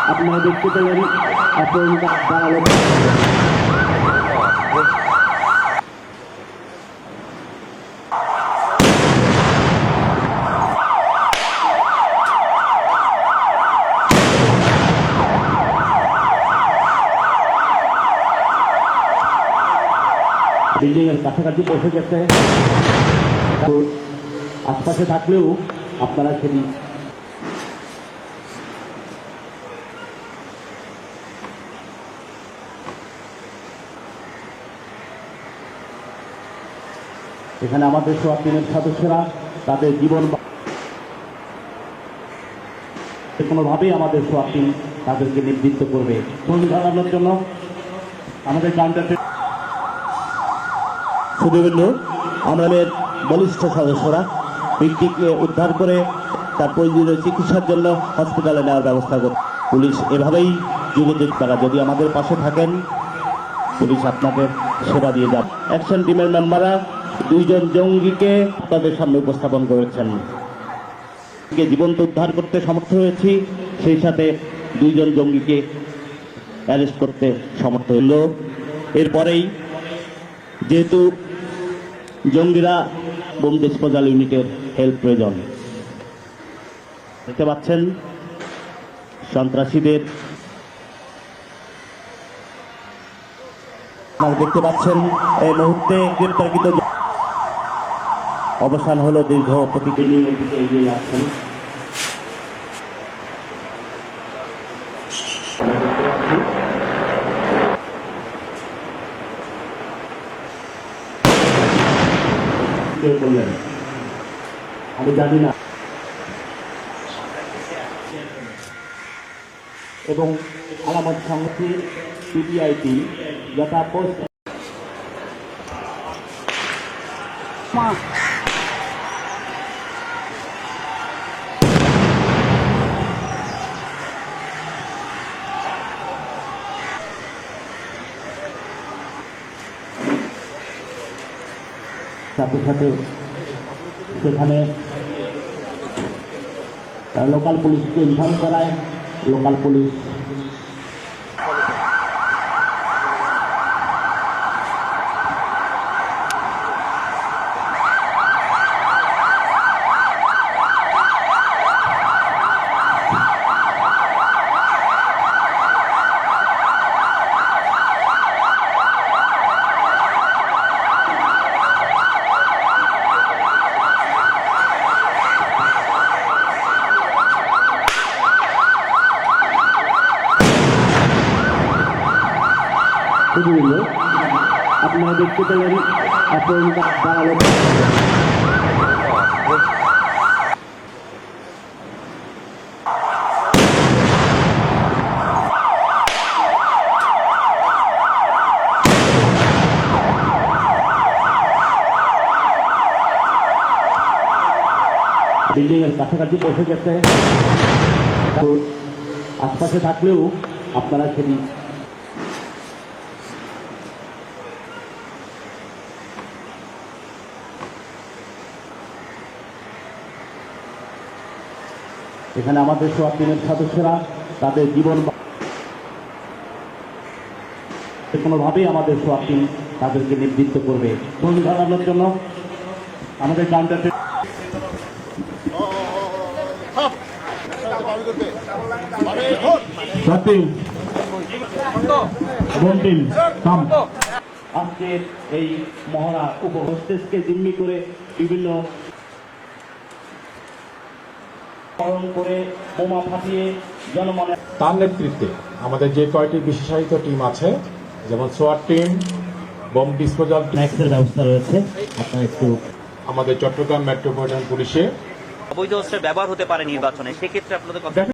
আপনারা দেখতে পেলেন আক্রমণটা দাঁড়ালো। বিল্ডিং এর কাছাকাছি বসে গেছে, আশপাশে থাকলেও আপনারা সেটি এখানে আমাদের সোয়াতিনের সদস্যরা তাদের জীবন কোনোভাবেই আমাদের সোয়াতিন তাদেরকে নিবৃত্ত করবে। ফোন ধরানোর জন্য আমাদের কাউন্টারে সুদীবৃন্দ আমাদের বলিষ্ঠ সদস্যরা ব্যক্তিকে উদ্ধার করে তার প্রয়োজনীয় চিকিৎসার জন্য হসপিটালে নেওয়ার ব্যবস্থা করে। পুলিশ এভাবেই যোগাযোগ করা, যদি আমাদের পাশে থাকেন পুলিশ আপনাদের সেবা দিয়ে যাবে। অ্যাকশন টিমের মেম্বাররা 2 জন জঙ্গিকে তাদের সামনে উপস্থাপন করেছেন। জীবন্ত উদ্ধার করতে সমর্থ হয়েছি, সেই সাথে 2 জন জঙ্গিকে অ্যারেস্ট করতে সমর্থ হল। এরপরেই যেহেতু জঙ্গিরা বোম ডিসপোজাল ইউনিটের হেল্প প্রয়োজন, দেখতে পাচ্ছেন সন্ত্রাসীদের, দেখতে পাচ্ছেন এই মুহূর্তে গ্রেপ্তারকৃত অবসান হলো দীর্ঘ প্রতিদিনের দিকে এগিয়ে যাচ্ছেন। আমি জানি না, এবং আলামত সংগঠির পিপিআইটি যথা পোস্ট সাথে সাথে সেখানে লোকাল পুলিশকে ইনফর্ম করায়। লোকাল পুলিশ আপনারা দেখতে পেলেন আক্রমণটা দাঁড়ালো। বিল্ডিং এর কাছাকাছি বসে গেছে, আশপাশে থাকলেও আপনারা সেটি এখানে আমাদের সোয়াতিনের সদস্যরা তাদের জীবন কোনোভাবেই আমাদের সোয়াতিন তাদেরকে নিবৃত্ত করবে। ফোন ধরানোর জন্য আমাদের কাউন্টারে আজকের এই মহড়া উপহস্তেজকে জিম্মি করে বিভিন্ন করে বোমা ফাটিয়ে জনমনে তার নেতৃত্বে আমাদের যে কয়টি বিশেষায়িত টিম আছে, যেমন সোয়াট টিম, বোম ডিসপোজাল ম্যাক্সের ব্যবস্থা রয়েছে, আপনারা একটু আমাদের চট্টগ্রাম মেট্রোপলিটন পুলিশে অবৈধ অস্ত্রের ব্যবহার হতে পারে নির্বাচনে, সেক্ষেত্রে আপনাদের